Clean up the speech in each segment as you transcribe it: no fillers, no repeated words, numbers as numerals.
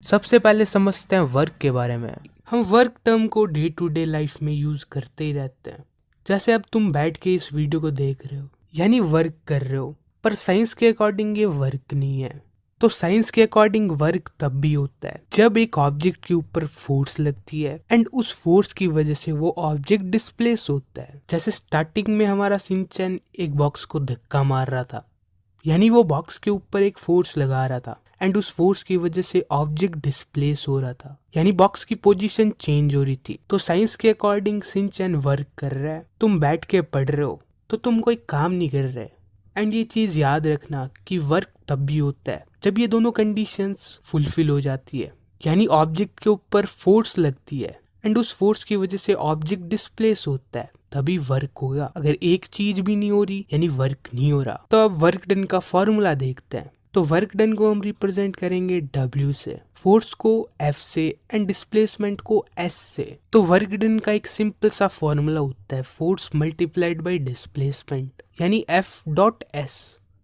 सबसे पहले समझते हैं वर्क के बारे में। हम वर्क टर्म को डे टू डे लाइफ में यूज करते ही रहते हैं। जैसे अब तुम बैठ के इस वीडियो को देख रहे हो, यानी वर्क कर रहे हो, पर साइंस के अकॉर्डिंग ये वर्क नहीं है। तो साइंस के अकॉर्डिंग वर्क तब भी होता है जब एक ऑब्जेक्ट के ऊपर फोर्स लगती है एंड उस फोर्स की वजह से वो ऑब्जेक्ट डिस्प्लेस होता है। जैसे स्टार्टिंग में हमारा शिनचैन एक बॉक्स को धक्का मार रहा था, यानी वो बॉक्स के ऊपर एक फोर्स लगा रहा था एंड उस फोर्स की वजह से ऑब्जेक्ट डिस्प्लेस हो रहा था, यानी बॉक्स की पोजीशन चेंज हो रही थी। तो साइंस के अकॉर्डिंग शिनचैन वर्क कर रहा है। तुम बैठ के पढ़ रहे हो तो तुम कोई काम नहीं कर रहे। एंड ये चीज याद रखना कि वर्क तब भी होता है जब ये दोनों कंडीशंस फुलफिल हो जाती है, यानी ऑब्जेक्ट के ऊपर फोर्स लगती है एंड उस फोर्स की वजह से ऑब्जेक्ट डिस्प्लेस होता है, तभी वर्क होगा। अगर एक चीज भी नहीं हो रही यानी वर्क नहीं हो रहा। तो अब वर्क डन का फॉर्मूला देखते हैं। तो वर्क डन को हम रिप्रेजेंट करेंगे W से, फोर्स को F से एंड डिस्प्लेसमेंट को S से। तो वर्क डन का एक सिंपल सा फॉर्मूला होता है फोर्स मल्टीप्लाइड बाय डिस्प्लेसमेंट, यानी F डॉट S।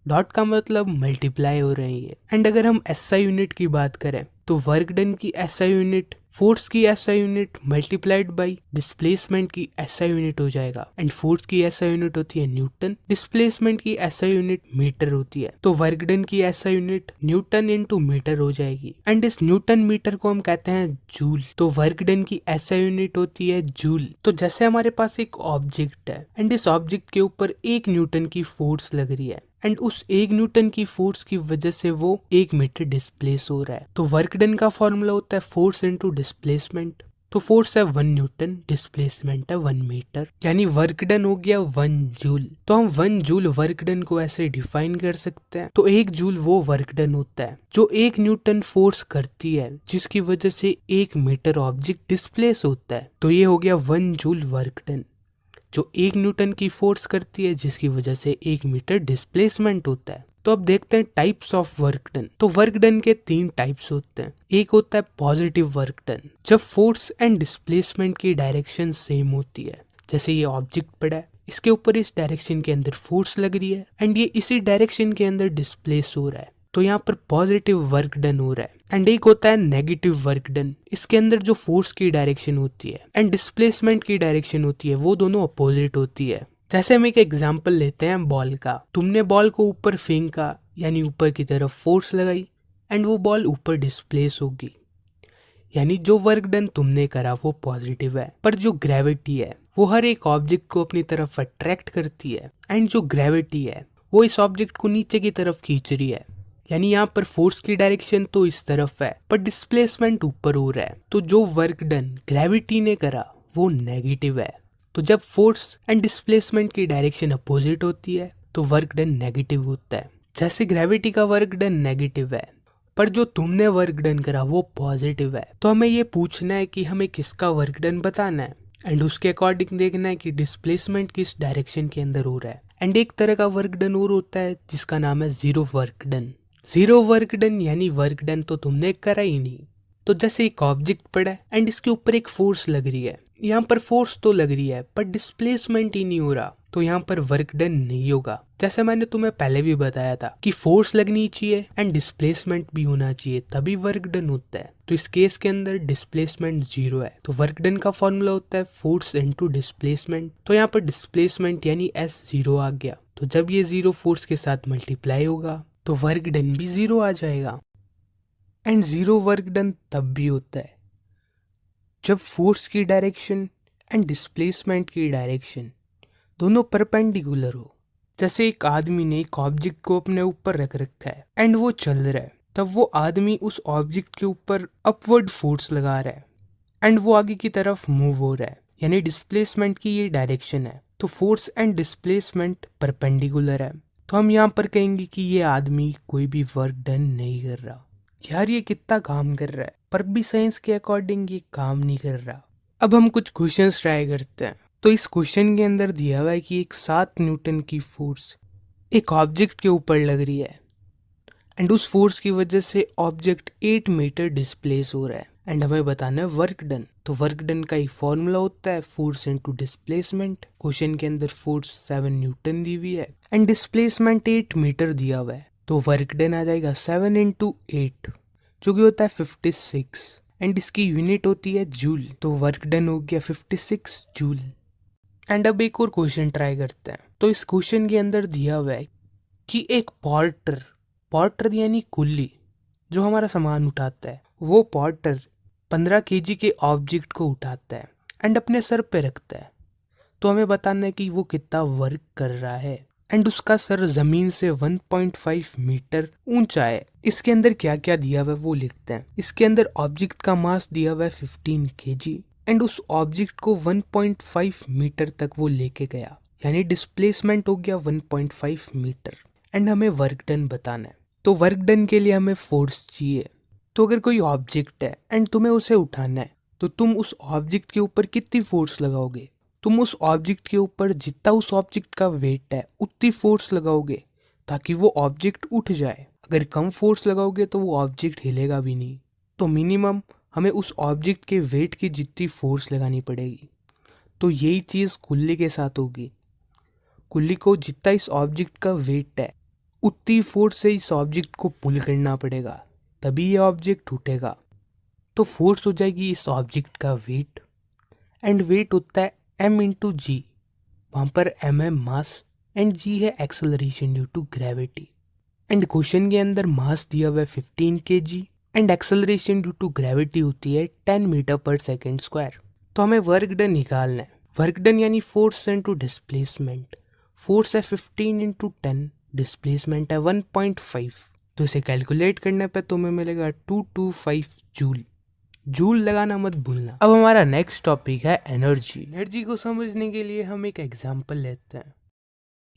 डॉट का मतलब मल्टीप्लाई हो रही है। एंड अगर हम SI यूनिट की बात करें तो वर्क डन की SI यूनिट फोर्स की SI unit multiplied by displacement की SI यूनिट हो जाएगा। एंड फोर्स की SI यूनिट होती है न्यूटन, डिस्प्लेसमेंट की SI यूनिट मीटर होती है। तो वर्क डन की SI unit newton into metre हो जाएगी एंड इस न्यूटन मीटर को हम कहते हैं जूल। तो वर्क डन की SI यूनिट होती है जूल। तो जैसे हमारे पास एक ऑब्जेक्ट है एंड इस ऑब्जेक्ट के ऊपर 1 न्यूटन की फोर्स लग रही है एंड उस 1 न्यूटन की फोर्स की वजह से वो 1 मीटर डिस्प्लेस हो रहा है। तो वर्क डन का फॉर्मूला होता है फोर्स इनटू डिस्प्लेसमेंट। तो फोर्स है 1 न्यूटन, डिस्प्लेसमेंट है 1 मीटर, यानी वर्क डन हो गया 1 जूल। तो हम 1 जूल वर्क डन को ऐसे डिफाइन कर सकते हैं। तो 1 जूल वो वर्क डन होता है जो 1 न्यूटन फोर्स करती है जिसकी वजह से 1 मीटर ऑब्जेक्ट डिस्प्लेस होता है। तो ये हो गया 1 जूल वर्क डन जो 1 न्यूटन की फोर्स करती है जिसकी वजह से 1 मीटर डिस्प्लेसमेंट होता है। तो अब देखते हैं टाइप्स ऑफ वर्क डन। तो वर्क डन के 3 टाइप्स होते हैं। एक होता है पॉजिटिव वर्क डन, जब फोर्स एंड डिस्प्लेसमेंट की डायरेक्शन सेम होती है। जैसे ये ऑब्जेक्ट पड़ा है, इसके ऊपर इस डायरेक्शन के अंदर फोर्स लग रही है एंड ये इसी डायरेक्शन के अंदर डिस्प्लेस हो रहा है, तो यहाँ पर पॉजिटिव वर्क डन हो रहा है। एंड एक होता है नेगेटिव वर्क डन, इसके अंदर जो फोर्स की डायरेक्शन होती है एंड डिस्प्लेसमेंट की डायरेक्शन होती है वो दोनों अपोजिट होती है। जैसे हम एक एग्जांपल लेते हैं बॉल का। तुमने बॉल को ऊपर फेंका, यानी ऊपर की तरफ फोर्स लगाई एंड वो बॉल ऊपर डिस्प्लेस होगी, यानी जो वर्क डन तुमने करा वो पॉजिटिव है। पर जो ग्रेविटी है वो हर एक ऑब्जेक्ट को अपनी तरफ अट्रैक्ट करती है एंड जो ग्रेविटी है वो इस ऑब्जेक्ट को नीचे की तरफ खींच रही है, यानी यहाँ पर फोर्स की डायरेक्शन तो इस तरफ है पर डिस्प्लेसमेंट ऊपर हो रहा है। तो जो वर्क डन ग्रेविटी ने करा वो नेगेटिव है। तो जब फोर्स एंड डिस्प्लेसमेंट की डायरेक्शन अपोजिट होती है तो वर्क डन नेगेटिव होता है। जैसे ग्रेविटी का वर्क डन नेगेटिव है पर जो तुमने वर्क डन करा वो पॉजिटिव है। तो हमें ये पूछना है कि हमें किसका वर्क डन बताना है एंड उसके अकॉर्डिंग देखना है कि डिस्प्लेसमेंट किस डायरेक्शन के अंदर हो रहा है। एंड एक तरह का वर्क डन और होता है जिसका नाम है zero work done. Zero work done यानी वर्क डन तो तुमने करा ही नहीं। तो जैसे एक ऑब्जेक्ट पड़ा है एंड इसके ऊपर एक फोर्स लग रही है, यहाँ पर फोर्स तो लग रही है पर डिस्प्लेसमेंट ही नहीं हो रहा, तो यहाँ पर वर्क डन नहीं होगा। जैसे मैंने तुम्हें पहले भी बताया था कि फोर्स लगनी चाहिए एंड डिस्प्लेसमेंट भी होना चाहिए तभी वर्क डन होता है। तो इस केस के अंदर डिस्प्लेसमेंट 0 है, तो वर्क डन का फॉर्मूला होता है फोर्स इनटू डिस्प्लेसमेंट। तो यहाँ पर डिस्प्लेसमेंट यानी S 0 आ गया। तो जब ये 0 फोर्स के साथ मल्टीप्लाई होगा तो वर्क डन भी 0 आ जाएगा। एंड 0 वर्क डन तब भी होता है जब फोर्स की डायरेक्शन एंड डिस्प्लेसमेंट की डायरेक्शन दोनों परपेंडिकुलर हो। जैसे एक आदमी ने एक ऑब्जेक्ट को अपने ऊपर रख रखा है एंड वो चल रहा है, तब वो आदमी उस ऑब्जेक्ट के ऊपर अपवर्ड फोर्स लगा रहा है एंड वो आगे की तरफ मूव हो रहा है, यानी डिस्प्लेसमेंट की ये डायरेक्शन है। तो फोर्स एंड डिस्प्लेसमेंट परपेंडिकुलर है, तो हम यहाँ पर कहेंगे कि ये आदमी कोई भी वर्क डन नहीं कर रहा। यार ये कितना काम कर रहा है पर भी साइंस के अकॉर्डिंग ये काम नहीं कर रहा। अब हम कुछ क्वेश्चंस ट्राई करते हैं। तो इस क्वेश्चन के अंदर दिया हुआ है कि एक 7 न्यूटन की फोर्स एक ऑब्जेक्ट के ऊपर लग रही है एंड उस फोर्स की वजह से ऑब्जेक्ट 8 मीटर डिस्प्लेस हो रहा है एंड हमें बताना है वर्क डन। तो वर्क डन का एक फॉर्मूला होता है फोर्स इनटू डिस्प्लेसमेंट। क्वेश्चन के अंदर फोर्स 7 न्यूटन दी हुई है एंड डिस्प्लेसमेंट 8 मीटर दिया हुआ है, तो वर्क डन आ जाएगा 7 इंटू 8 जो कि होता है 56 एंड इसकी यूनिट होती है जूल। तो वर्क डन हो गया 56 जूल। एंड अब एक और क्वेश्चन ट्राई करते हैं। तो इस क्वेश्चन के अंदर दिया हुआ है कि एक पॉर्टर, पॉर्टर यानी कुल्ली जो हमारा सामान उठाता है, वो पॉर्टर 15 केजी के ऑब्जेक्ट को उठाता है एंड अपने सर पे रखता है। तो हमें बताना है कि वो कितना वर्क कर रहा है एंड उसका सर जमीन से 1.5 मीटर ऊंचा है। इसके अंदर क्या क्या दिया हुआ है वो लिखते हैं। इसके अंदर ऑब्जेक्ट का मास दिया हुआ है 15 केजी एंड उस ऑब्जेक्ट को 1.5 मीटर तक वो लेके गया, यानी डिस्प्लेसमेंट हो गया 1.5 मीटर। एंड हमें वर्क डन बताना है। तो वर्क डन के लिए हमें फोर्स चाहिए। तो अगर कोई ऑब्जेक्ट है एंड तुम्हें उसे उठाना है, तो तुम उस ऑब्जेक्ट के ऊपर कितनी फोर्स लगाओगे? तुम उस ऑब्जेक्ट के ऊपर जितना उस ऑब्जेक्ट का वेट है उतनी फोर्स लगाओगे ताकि वो ऑब्जेक्ट उठ जाए। अगर कम फोर्स लगाओगे तो वो ऑब्जेक्ट हिलेगा भी नहीं। तो मिनिमम हमें उस ऑब्जेक्ट के वेट की जितनी फोर्स लगानी पड़ेगी। तो यही चीज़ कुल्ली के साथ होगी। कुल्ली को जितना इस ऑब्जेक्ट का वेट है उतनी फोर्स से इस ऑब्जेक्ट को पुल करना पड़ेगा, तभी ये ऑब्जेक्ट उठेगा। तो फोर्स हो जाएगी इस ऑब्जेक्ट का वेट एंड वेट होता है m इंटू जी। वहाँ पर m है मास एंड g है acceleration due to gravity. And question के अंदर मास दिया हुआ है 15 kg and acceleration due to gravity होती है 10 मीटर पर सेकेंड स्क्वायर। तो हमें वर्क डन निकालना है। वर्क डन यानी फोर्स इंटू डिस्प्लेसमेंट। फोर्स है 15 इंटू 10, डिस्प्लेसमेंट है 1.5। तो इसे कैलकुलेट करने पे तुम्हें मिलेगा 225 जूल। जूल लगाना मत भूलना। अब हमारा नेक्स्ट टॉपिक है एनर्जी। एनर्जी को समझने के लिए हम एक एग्जांपल लेते हैं।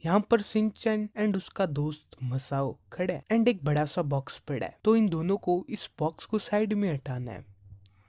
यहाँ पर सिंचन एंड उसका दोस्त मसाओ खड़े हैं एंड एक बड़ा सा बॉक्स पड़ा है। तो इन दोनों को इस बॉक्स को साइड में हटाना है,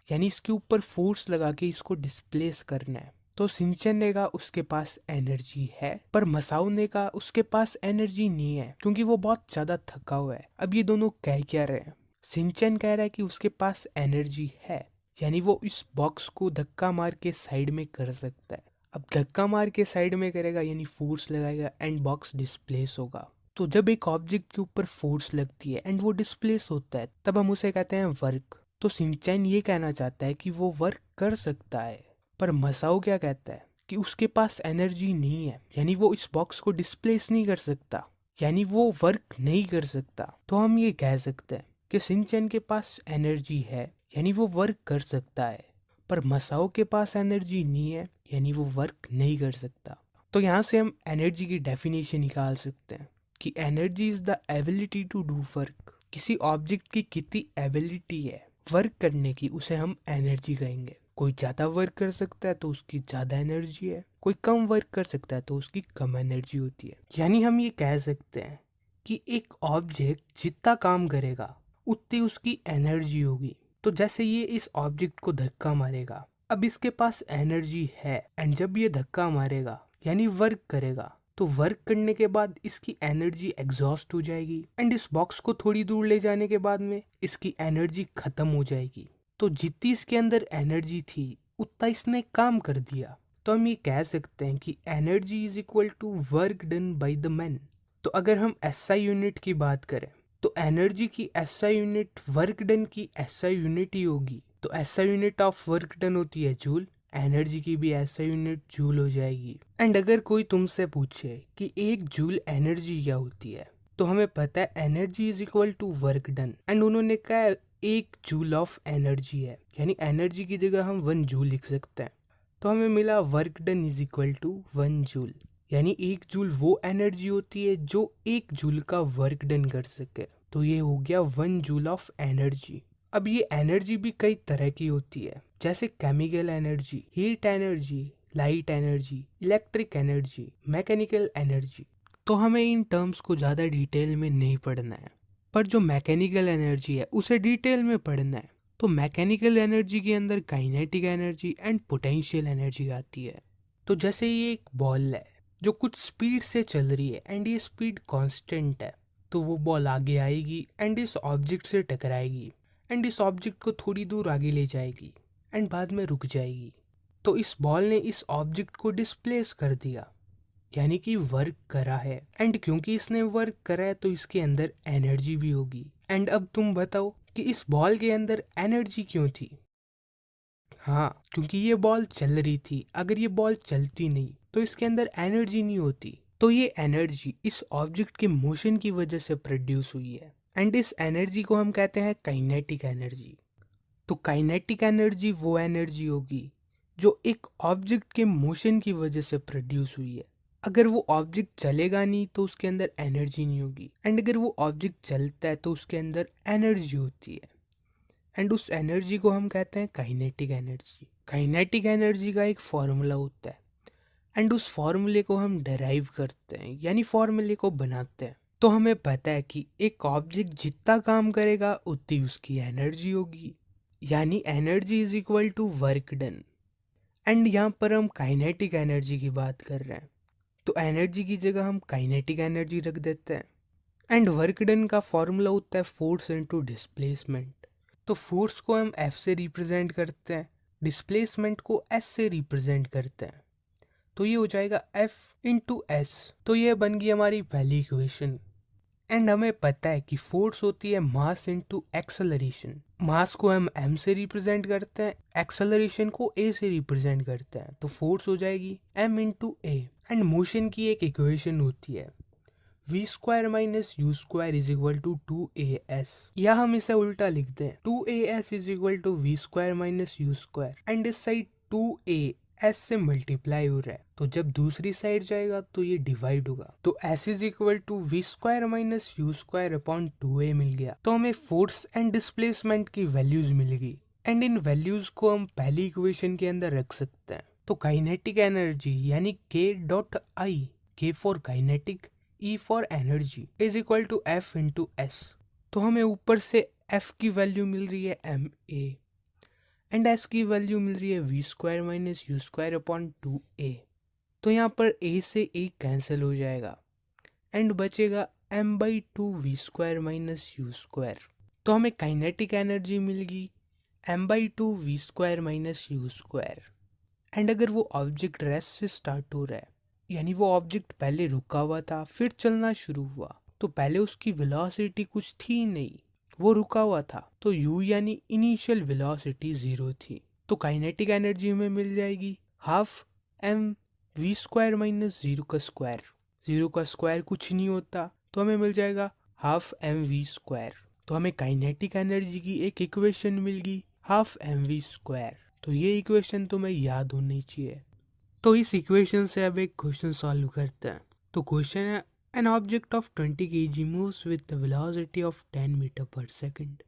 यानी इसके ऊपर फोर्स लगा के इसको डिस्प्लेस करना है। तो सिंचन ने कहा उसके पास एनर्जी है, पर मसाओ ने कहा उसके पास एनर्जी नहीं है क्योंकि वो बहुत ज्यादा थका हुआ है। अब ये दोनों कह क्या रहे हैं? सिंचन कह रहा है कि उसके पास एनर्जी है, यानी वो इस बॉक्स को धक्का मार के साइड में कर सकता है। अब धक्का मार के साइड में करेगा यानी फोर्स लगाएगा एंड बॉक्स डिस्प्लेस होगा। तो जब एक ऑब्जेक्ट के ऊपर फोर्स लगती है एंड वो डिस्प्लेस होता है तब हम उसे कहते हैं वर्क। तो सिंचन ये कहना चाहता है कि वो वर्क कर सकता है, पर मसाओ क्या कहता है कि उसके पास एनर्जी नहीं है, यानी वो इस बॉक्स को डिस्प्लेस नहीं कर सकता, यानी वो वर्क नहीं कर सकता। तो हम ये कह सकते हैं कि सिंचन के पास एनर्जी है, यानी वो वर्क कर सकता है, पर मसाओ के पास एनर्जी नहीं है, यानी वो वर्क नहीं कर सकता। तो यहाँ से हम एनर्जी की डेफिनेशन निकाल सकते हैं कि energy is the ability to do work. किसी ऑब्जेक्ट की कितनी एबिलिटी है वर्क करने की, उसे हम एनर्जी कहेंगे। कोई ज्यादा वर्क कर सकता है तो उसकी ज्यादा एनर्जी है, कोई कम वर्क कर सकता है तो उसकी कम एनर्जी होती है। यानी हम ये कह सकते हैं कि एक ऑब्जेक्ट जितना काम करेगा उतनी उसकी एनर्जी होगी। तो जैसे ये इस ऑब्जेक्ट को धक्का मारेगा, अब इसके पास एनर्जी है एंड जब ये धक्का मारेगा यानी वर्क करेगा, तो वर्क करने के बाद इसकी एनर्जी एग्जॉस्ट हो जाएगी एंड इस बॉक्स को थोड़ी दूर ले जाने के बाद में इसकी एनर्जी खत्म हो जाएगी। तो जितनी इसके अंदर एनर्जी थी उतना इसने काम कर दिया। तो हम ये कह सकते हैं कि energy is equal to work done by the man. तो अगर हम एसआई यूनिट की बात करें तो एनर्जी की एसआई यूनिट वर्क डन की एसआई यूनिट ही होगी। तो SI unit of work done होती है जूल, एनर्जी की भी एसआई यूनिट जूल हो जाएगी। एंड अगर कोई तुमसे पूछे कि एक जूल एनर्जी क्या होती है, तो हमें पता है energy is equal to work done and उन्होंने कहा एक जूल ऑफ एनर्जी है, यानी एनर्जी की जगह हम 1 जूल लिख सकते हैं। तो हमें मिला work done is equal to 1 joule, यानी 1 जूल वो एनर्जी होती है जो 1 जूल का वर्क डन कर सके। तो ये हो गया 1 जूल ऑफ एनर्जी। अब ये एनर्जी भी कई तरह की होती है, जैसे chemical energy, heat energy, light energy, electric energy, mechanical energy. तो हमें इन टर्म्स को ज़्यादा डिटेल में नहीं पढ़ना है, पर जो मैकेनिकल एनर्जी है उसे डिटेल में पढ़ना है। तो मैकेनिकल एनर्जी के अंदर kinetic energy and potential energy आती है। तो जैसे ये एक बॉल है जो कुछ स्पीड से चल रही है एंड ये स्पीड कांस्टेंट है, तो वो बॉल आगे आएगी एंड इस ऑब्जेक्ट से टकराएगी एंड इस ऑब्जेक्ट को थोड़ी दूर आगे ले जाएगी एंड बाद में रुक जाएगी। तो इस बॉल ने इस ऑब्जेक्ट को डिस्प्लेस कर दिया, यानी कि वर्क करा है। एंड क्योंकि इसने वर्क करा है तो इसके अंदर एनर्जी भी होगी। एंड अब तुम बताओ कि इस बॉल के अंदर एनर्जी क्यों थी। हाँ, क्योंकि ये बॉल चल रही थी। अगर ये बॉल चलती नहीं तो इसके अंदर एनर्जी नहीं होती। तो ये एनर्जी इस ऑब्जेक्ट के मोशन की वजह से प्रोड्यूस हुई है एंड इस एनर्जी को हम कहते हैं काइनेटिक एनर्जी। तो काइनेटिक एनर्जी वो एनर्जी होगी जो एक ऑब्जेक्ट के मोशन की वजह से प्रोड्यूस हुई है। अगर वो ऑब्जेक्ट चलेगा नहीं तो उसके अंदर एनर्जी नहीं होगी एंड अगर वो ऑब्जेक्ट चलता है तो उसके अंदर एनर्जी होती है एंड उस एनर्जी को हम कहते हैं काइनेटिक एनर्जी। काइनेटिक एनर्जी का एक फॉर्मूला होता है एंड उस फॉर्मूले को हम डेराइव करते हैं, यानी फॉर्मूले को बनाते हैं। तो हमें पता है कि एक ऑब्जेक्ट जितना काम करेगा उतनी उसकी एनर्जी होगी, यानी energy is equal to work done. And यहाँ पर हम काइनेटिक एनर्जी की बात कर रहे हैं, तो एनर्जी की जगह हम काइनेटिक एनर्जी रख देते हैं। एंड वर्क डन का फॉर्मूला होता है फोर्स इनटू डिस्प्लेसमेंट। तो फोर्स को हम F से रिप्रेजेंट करते हैं, डिस्प्लेसमेंट को S से रिप्रेजेंट करते हैं। तो ये हो जाएगा F इंटू S। तो ये बन गई हमारी पहली इक्वेशन। एंड हमें पता है कि फोर्स होती है मास इंटू एक्सेलरेशन। मास को हम M से रिप्रेजेंट करते हैं, एक्सेलरेशन को A से रिप्रेजेंट करते हैं। तो फोर्स हो जाएगी M into A। And motion की एक इक्वेशन होती है v square minus u square is equal to 2as, या हम इसे उल्टा लिखते हैं 2as is equal to v square minus u square. And इस साइड 2a s से मल्टीप्लाई हो रहा है, तो जब दूसरी साइड जाएगा तो ये डिवाइड होगा। तो s is equal to v square minus u square upon 2a मिल गया। तो हमें फोर्स एंड डिस्प्लेसमेंट की वैल्यूज मिल गई एंड इन वैल्यूज को हम पहली इक्वेशन के अंदर रख सकते हैं। तो काइनेटिक एनर्जी यानी k dot I, k for kinetic, E for energy is equal to F into S। तो हमें ऊपर से F की वैल्यू मिल रही है ma एंड S की वैल्यू मिल रही है v square minus u square upon 2a। तो यहाँ पर a से a कैंसिल हो जाएगा एंड बचेगा m/2 v square minus u square. तो हमें काइनेटिक एनर्जी मिल गई m/2 v square minus u square. And अगर वो ऑब्जेक्ट रेस्ट से स्टार्ट हो रहा है, यानी वो ऑब्जेक्ट पहले रुका हुआ था फिर चलना शुरू हुआ, तो पहले उसकी वेलोसिटी कुछ थी नहीं, वो रुका हुआ था, तो u यानी इनिशियल वेलोसिटी 0 थी। तो काइनेटिक एनर्जी हमें मिल जाएगी half m v square minus 0 का स्क्वायर। 0 का स्क्वायर कुछ नहीं होता, तो हमें मिल जाएगा हाफ m वी स्क्वायर। तो हमें काइनेटिक एनर्जी की एक इक्वेशन मिल गई हाफ m वी स्क्वायर। तो ये इक्वेशन तुम्हें याद होनी चाहिए। तो इस इक्वेशन से अब एक क्वेश्चन सॉल्व करते हैं। तो क्वेश्चन है an object of 20 kg moves with the velocity of 10 metre per second,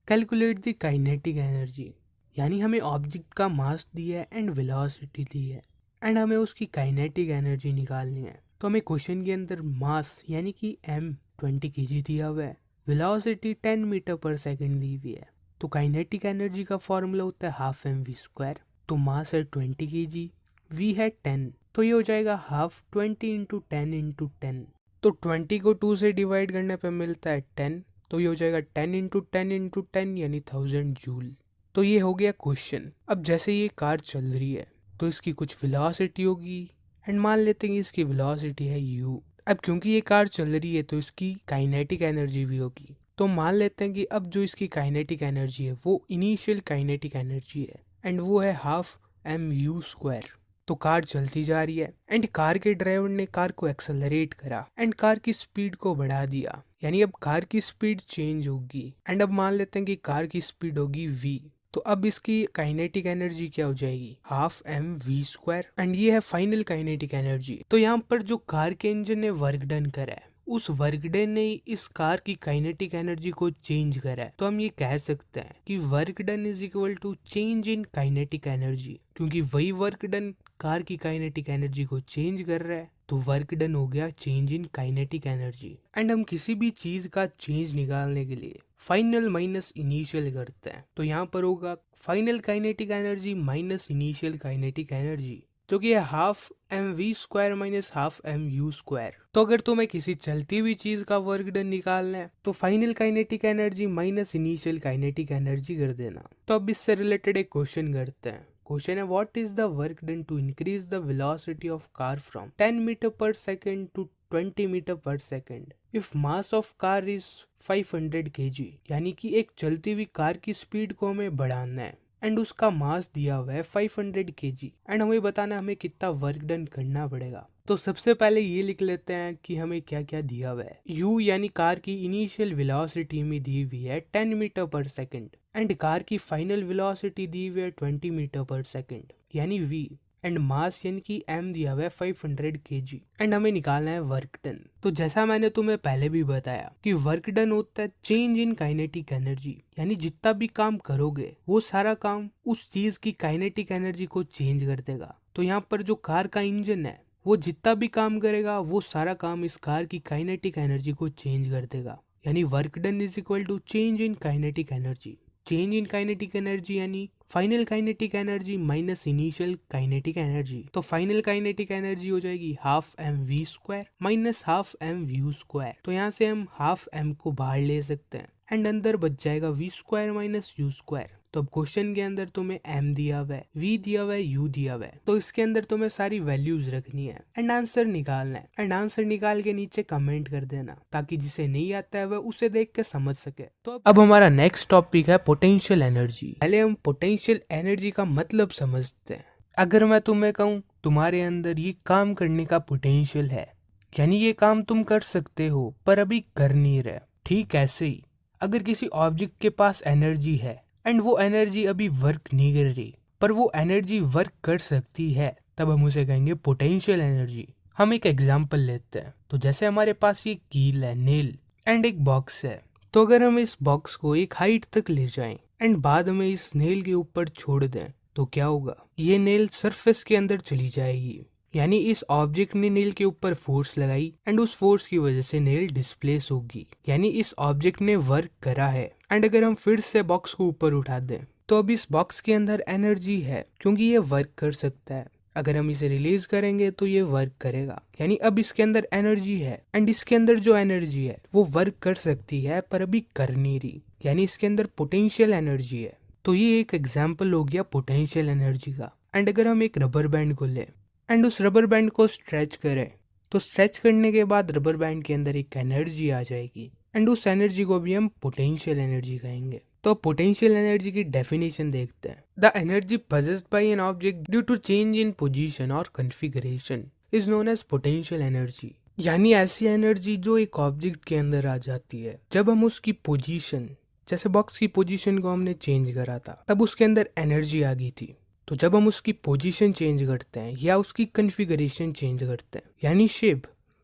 calculate the kinetic energy. यानी हमें ऑब्जेक्ट का मास दिया है एंड वेलोसिटी दी है एंड हमें उसकी काइनेटिक एनर्जी निकालनी है। तो हमें क्वेश्चन के अंदर मास यानी कि m 20 kg दिया हुआ है, वेलोसिटी 10 मीटर पर सेकंड दी हुई है। तो काइनेटिक एनर्जी का फॉर्मूला होता है हाफ m v स्क्वायर। तो मास है 20 kg, v है 10, तो ये हो जाएगा हाफ 20 इंटू 10 इंटू 10। तो 20 को 2 से डिवाइड करने पे मिलता है 10, तो ये हो जाएगा 10 इंटू 10 इंटू 10 यानी 1000 जूल। तो ये हो गया क्वेश्चन। अब जैसे ये कार चल रही है तो इसकी कुछ वेलोसिटी होगी एंड मान लेते हैं कि इसकी वेलोसिटी है u। अब क्योंकि ये कार चल रही है तो इसकी काइनेटिक एनर्जी भी होगी, तो मान लेते हैं कि अब जो इसकी काइनेटिक एनर्जी है वो इनिशियल काइनेटिक एनर्जी है एंड वो है हाफ m u स्क्वायर। तो कार चलती जा रही है एंड कार के ड्राइवर ने कार को एक्सेलरेट करा एंड कार की स्पीड को बढ़ा दिया, यानी अब कार की स्पीड चेंज होगी एंड अब मान लेते हैं कि कार की स्पीड होगी v। तो अब इसकी काइनेटिक एनर्जी क्या हो जाएगी half m v square and ये है फाइनल काइनेटिक एनर्जी। तो यहाँ पर जो कार के इंजन ने वर्क डन करा है उस वर्क डन ने इस कार की काइनेटिक एनर्जी को चेंज करा है। तो हम ये कह सकते हैं कि work done is equal to change in kinetic energy, क्योंकि वही वर्क डन कार की काइनेटिक एनर्जी को चेंज कर रहा है, तो वर्क डन हो गया change in kinetic energy. And हम किसी भी चीज का चेंज निकालने के लिए फाइनल माइनस इनिशियल करते हैं, तो यहाँ पर होगा final kinetic energy minus initial kinetic energy, जो कि है half m v square minus half m u square. तो अगर तुम्हें किसी चलती हुई चीज का वर्क डन निकालना है तो final kinetic energy minus initial kinetic energy कर देना। तो अब इससे रिलेटेड एक क्वेश्चन करते हैं। क्वेश्चन है what is the work done to increase the velocity of car from 10 metre per second to 20 metre per second if mass of car is 500 kg, यानी कि एक चलती हुई कार की स्पीड को हमें बढ़ाना है एंड उसका मास दिया हुआ है 500 kg एंड हमें बताना है हमें कितना वर्क डन करना पड़ेगा। तो सबसे पहले ये लिख लेते हैं कि हमें क्या क्या दिया हुआ है। u यानी कार की इनिशियल वेलोसिटी में दी हुई है 10 metre per second and car की फाइनल वेलोसिटी दी हुई है 20 मीटर पर सेकंड यानी v एंड मास यानी कि m दिया हुआ है 500 kg एंड हमें निकालना है वर्क डन। तो जैसा मैंने तुम्हें पहले भी बताया कि वर्क डन होता है चेंज इन काइनेटिक एनर्जी, यानी जितना भी काम करोगे वो सारा काम उस चीज की काइनेटिक एनर्जी को चेंज कर देगा। तो यहाँ पर जो कार का इंजन है वो जितना भी काम करेगा वो सारा काम इस कार की काइनेटिक एनर्जी को चेंज कर देगा, यानी work done is equal to change in kinetic energy. Change in kinetic energy यानी final kinetic energy minus initial kinetic energy. तो फाइनल काइनेटिक एनर्जी हो जाएगी half m v square minus half m v square. तो यहाँ से हम half M को बाहर ले सकते हैं एंड अंदर बच जाएगा v square minus u square. तो अब क्वेश्चन के अंदर तुम्हें m दिया हुआ है, v दिया हुआ है, u दिया हुआ है, तो इसके अंदर तुम्हें सारी वैल्यूज रखनी है एंड आंसर निकालना है एंड आंसर निकाल के नीचे कमेंट कर देना ताकि जिसे नहीं आता है वह उसे देख के समझ सके। तो अब हमारा नेक्स्ट टॉपिक है पोटेंशियल एनर्जी। पहले हम पोटेंशियल एनर्जी का मतलब समझते हैं। अगर मैं तुम्हें कहूँ तुम्हारे अंदर ये काम करने का पोटेंशियल है, यानी ये काम तुम कर सकते हो पर अभी कर नहीं रहे, ठीक ऐसे ही अगर किसी ऑब्जेक्ट के पास एनर्जी है एंड वो एनर्जी अभी वर्क नहीं कर रही पर वो एनर्जी वर्क कर सकती है, तब हम उसे कहेंगे पोटेंशियल एनर्जी। हम एक एग्जांपल लेते हैं। तो जैसे हमारे पास ये कील है, नेल एंड एक बॉक्स है, तो अगर हम इस बॉक्स को एक हाइट तक ले जाएं एंड बाद में इस नेल के ऊपर छोड़ दें तो क्या होगा, ये नेल सरफेस के अंदर चली जाएगी, यानी इस ऑब्जेक्ट ने नेल के ऊपर फोर्स लगाई एंड उस फोर्स की वजह से नेल डिस्प्लेस होगी, यानी इस ऑब्जेक्ट ने वर्क करा है। एंड अगर हम फिर से बॉक्स को ऊपर उठा दें तो अब इस बॉक्स के अंदर एनर्जी है क्योंकि ये वर्क कर सकता है। अगर हम इसे रिलीज करेंगे तो ये वर्क करेगा, यानी अब इसके अंदर एनर्जी है एंड इसके अंदर जो एनर्जी है वो वर्क कर सकती है पर अभी कर नहीं रही, यानी इसके अंदर पोटेंशियल एनर्जी है। तो ये एक एग्जाम्पल हो गया पोटेंशियल एनर्जी का। एंड अगर हम एक रबर बैंड को लें एंड उस रबर बैंड को स्ट्रेच करें तो स्ट्रेच करने के बाद रबर बैंड के अंदर एक एनर्जी आ जाएगी एंड उस एनर्जी को भी हम पोटेंशियल एनर्जी कहेंगे। तो पोटेंशियल एनर्जी की डेफिनेशन देखते हैं। The energy possessed by an object due to change in position or configuration is known as potential energy, यानी ऐसी एनर्जी जो एक ऑब्जेक्ट के अंदर आ जाती है जब हम उसकी पोजीशन, जैसे बॉक्स की पोजीशन को हमने चेंज करा था तब उसके अंदर एनर्जी आ गई थी। तो जब हम उसकी पोजीशन चेंज करते हैं या उसकी कन्फिगरेशन चेंज करते हैं, यानी शेप,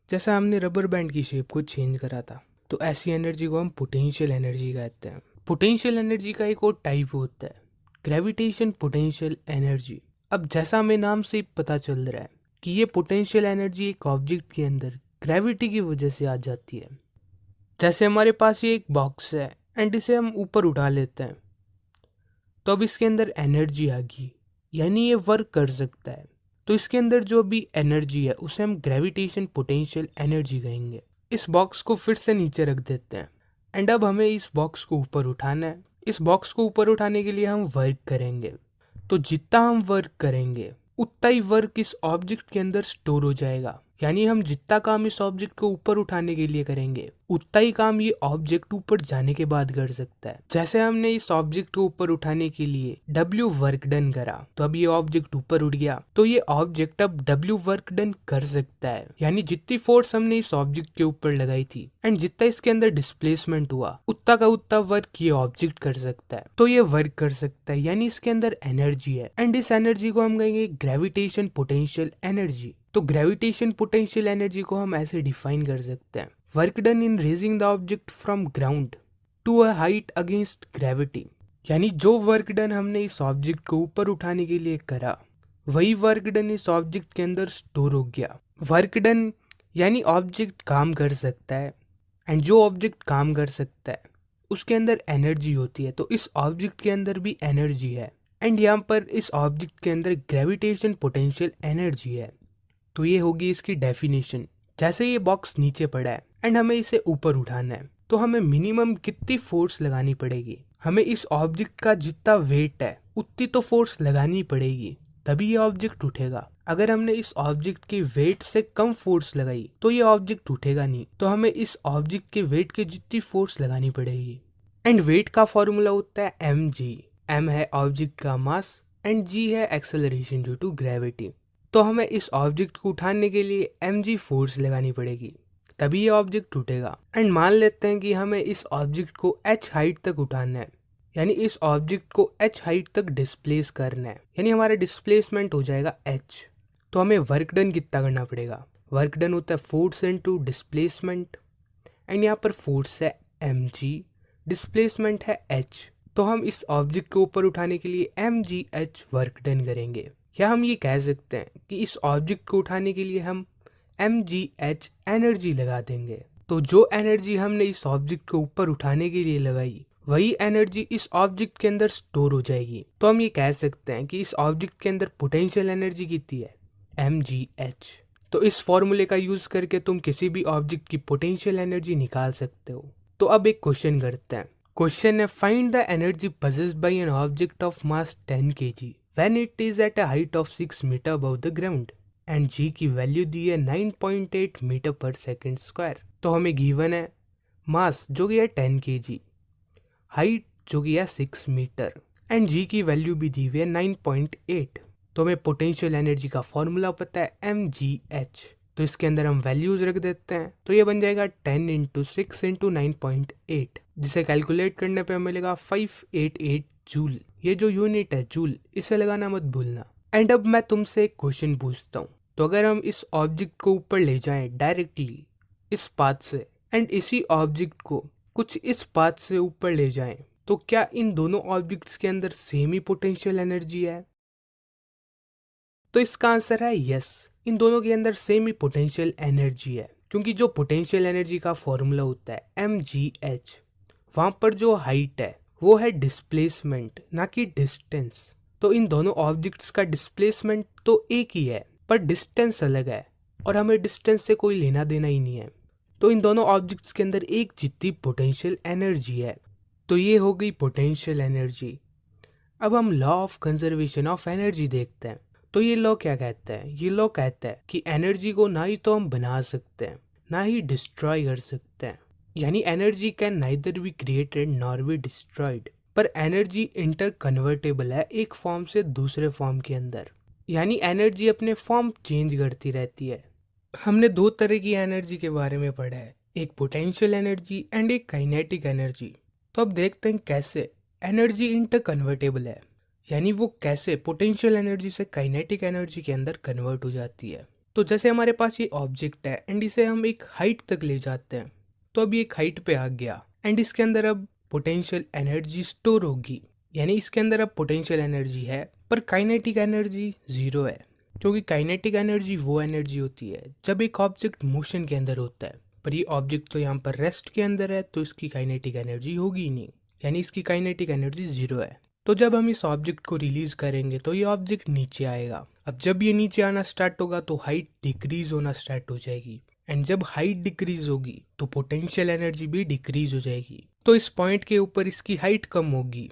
जैसा हमने रबर बैंड की शेप को चेंज करा था, तो ऐसी एनर्जी को हम पोटेंशियल एनर्जी कहते हैं। पोटेंशियल एनर्जी का एक और टाइप होता है ग्रेविटेशन पोटेंशियल एनर्जी। अब जैसा हमें नाम से पता चल रहा है कि ये पोटेंशियल एनर्जी एक ऑब्जेक्ट के अंदर ग्रेविटी की वजह से आ जाती है। जैसे हमारे पास ये एक बॉक्स है एंड इसे हम ऊपर उठा लेते हैं तो अब इसके अंदर एनर्जी आ गई, यानी ये वर्क कर सकता है। तो इसके अंदर जो भी एनर्जी है उसे हम ग्रेविटेशन पोटेंशियल एनर्जी कहेंगे। इस बॉक्स को फिर से नीचे रख देते हैं एंड अब हमें इस बॉक्स को ऊपर उठाना है। इस बॉक्स को ऊपर उठाने के लिए हम वर्क करेंगे, तो जितना हम वर्क करेंगे उतना ही वर्क इस ऑब्जेक्ट के अंदर स्टोर हो जाएगा, यानी हम जितना काम इस ऑब्जेक्ट को ऊपर उठाने के लिए करेंगे उतना ही काम ये ऑब्जेक्ट ऊपर जाने के बाद कर सकता है। जैसे हमने इस ऑब्जेक्ट को ऊपर उठाने के लिए W वर्क डन करा तो अब ये ऑब्जेक्ट ऊपर उठ गया, तो ये ऑब्जेक्ट अब W वर्क डन कर सकता है, यानी जितनी फोर्स हमने इस ऑब्जेक्ट के ऊपर लगाई थी एंड जितना इसके अंदर डिस्प्लेसमेंट हुआ उतना का उतना वर्क ये ऑब्जेक्ट कर सकता है। तो ये वर्क कर सकता है, यानी इसके अंदर एनर्जी है एंड इस एनर्जी को हम कहेंगे ग्रेविटेशन पोटेंशियल एनर्जी। तो ग्रेविटेशन पोटेंशियल एनर्जी को हम ऐसे डिफाइन कर सकते हैं, work done in raising the object from ground to a height against gravity, यानी जो वर्क डन हमने इस ऑब्जेक्ट को ऊपर उठाने के लिए करा वही वर्क डन इस ऑब्जेक्ट के अंदर स्टोर हो गया। वर्क डन यानी ऑब्जेक्ट काम कर सकता है एंड जो ऑब्जेक्ट काम कर सकता है उसके अंदर एनर्जी होती है, तो इस ऑब्जेक्ट के अंदर भी एनर्जी है एंड यहाँ पर इस ऑब्जेक्ट के अंदर ग्रेविटेशन पोटेंशियल एनर्जी है। तो ये होगी इसकी डेफिनेशन। जैसे ये बॉक्स नीचे पड़ा है एंड हमें इसे ऊपर उठाना है तो हमें मिनिमम कितनी फोर्स लगानी पड़ेगी, हमें इस ऑब्जेक्ट का जितना वेट है उतनी तो फोर्स लगानी पड़ेगी तभी ये ऑब्जेक्ट उठेगा। अगर हमने इस ऑब्जेक्ट की वेट से कम फोर्स लगाई तो ये ऑब्जेक्ट उठेगा नहीं, तो हमें इस ऑब्जेक्ट के वेट के जितनी फोर्स लगानी पड़ेगी। एंड वेट का फॉर्मूला होता है mg। m है ऑब्जेक्ट का मास एंड g है एक्सेलरेशन ड्यू टू ग्रेविटी। तो हमें इस ऑब्जेक्ट को उठाने के लिए mg फोर्स लगानी पड़ेगी, तभी ये ऑब्जेक्ट उठेगा। एंड मान लेते हैं कि हमें इस ऑब्जेक्ट को h हाइट तक उठाना है, यानी इस ऑब्जेक्ट को h हाइट तक डिस्प्लेस करना है, यानी हमारा डिस्प्लेसमेंट हो जाएगा h। तो हमें वर्क डन कितना करना पड़ेगा? वर्क डन होता है फोर्स इनटू डिस्प्लेसमेंट, एंड यहाँ पर फोर्स है mg, डिस्प्लेसमेंट है h। तो हम इस ऑब्जेक्ट को ऊपर उठाने के लिए mgh वर्क डन करेंगे, या हम ये कह सकते हैं कि इस ऑब्जेक्ट को उठाने के लिए हम mgh एनर्जी लगा देंगे। तो जो एनर्जी हमने इस ऑब्जेक्ट को ऊपर उठाने के लिए लगाई वही एनर्जी इस ऑब्जेक्ट के अंदर स्टोर हो जाएगी। तो हम ये कह सकते हैं कि इस ऑब्जेक्ट के अंदर पोटेंशियल एनर्जी कितनी है? mgh। तो इस फॉर्मूले का यूज करके तुम किसी भी ऑब्जेक्ट की पोटेंशियल एनर्जी निकाल सकते हो। तो अब एक क्वेश्चन करते हैं। क्वेश्चन है find the energy possessed by an object of mass 10 kg when it is at a height of 6 metre above the ground and g की वैल्यू दी है 9.8 मीटर पर सेकेंड स्क्वायर। तो हमें गिवन है मास जो कि है 10 kg, हाइट जो कि है 6 मीटर एंड g की वैल्यू भी दी हुई है 9.8। तो हमें पोटेंशियल एनर्जी का फॉर्मूला पता है mgh। तो इसके अंदर हम वैल्यूज रख देते हैं, तो ये बन जाएगा 10 इंटू 6 इंटू 9.8, जिसे कैलकुलेट करने पे हमें मिलेगा 588 जूल। ये जो यूनिट है जूल, इसे लगाना मत भूलना। एंड अब मैं तुमसे एक क्वेश्चन पूछता हूँ, तो अगर हम इस ऑब्जेक्ट को ऊपर ले जाएं डायरेक्टली इस पाथ से एंड इसी ऑब्जेक्ट को कुछ इस पाथ से ऊपर ले जाएं, तो क्या इन दोनों ऑब्जेक्ट्स के अंदर सेम ही पोटेंशियल एनर्जी है? तो इसका आंसर है यस, इन दोनों के अंदर सेम ही पोटेंशियल एनर्जी है, क्योंकि जो पोटेंशियल एनर्जी का फॉर्मूला होता है mgh, वहां पर जो हाइट है वो है डिस्प्लेसमेंट ना कि डिस्टेंस। तो इन दोनों ऑब्जेक्ट्स का डिस्प्लेसमेंट तो एक ही है पर डिस्टेंस अलग है, और हमें डिस्टेंस से कोई लेना देना ही नहीं है। तो इन दोनों ऑब्जेक्ट्स के अंदर एक जितनी पोटेंशियल एनर्जी है। तो ये हो गई पोटेंशियल एनर्जी। अब हम law of conservation of energy देखते हैं। तो ये लॉ क्या कहता है? ये लॉ कहता है कि एनर्जी को ना ही तो हम बना सकते हैं ना ही डिस्ट्रॉय कर सकते हैं, यानी energy can neither be created nor be destroyed. पर एनर्जी इंटर कन्वर्टेबल है एक फॉर्म से दूसरे फॉर्म के अंदर, यानी एनर्जी अपने फॉर्म चेंज करती रहती है। हमने दो तरह की एनर्जी के बारे में पढ़ा है, एक पोटेंशियल एनर्जी एंड एक काइनेटिक एनर्जी। तो अब देखते हैं कैसे एनर्जी इंटर कन्वर्टेबल है, यानी वो कैसे पोटेंशियल एनर्जी से काइनेटिक एनर्जी के अंदर कन्वर्ट हो जाती है। तो जैसे हमारे पास ये ऑब्जेक्ट है एंड इसे हम एक हाइट तक ले जाते हैं, तो अब ये एक हाइट पे आ गया एंड इसके अंदर अब पोटेंशियल एनर्जी स्टोर होगी, यानी इसके अंदर अब पोटेंशियल एनर्जी है पर काइनेटिक एनर्जी जीरो है, क्योंकि काइनेटिक एनर्जी वो एनर्जी होती है जब एक ऑब्जेक्ट मोशन के अंदर होता है। पर ये ऑब्जेक्ट तो यहाँ पर रेस्ट के अंदर है, तो इसकी काइनेटिक एनर्जी होगी ही नहीं, यानी इसकी काइनेटिक एनर्जी जीरो है। तो जब हम इस ऑब्जेक्ट को रिलीज करेंगे तो ये ऑब्जेक्ट नीचे आएगा। अब जब ये नीचे आना स्टार्ट होगा तो हाइट डिक्रीज होना स्टार्ट हो जाएगी, एंड जब हाइट डिक्रीज होगी तो पोटेंशियल एनर्जी भी डिक्रीज हो जाएगी। तो इस पॉइंट के ऊपर इसकी हाइट कम होगी,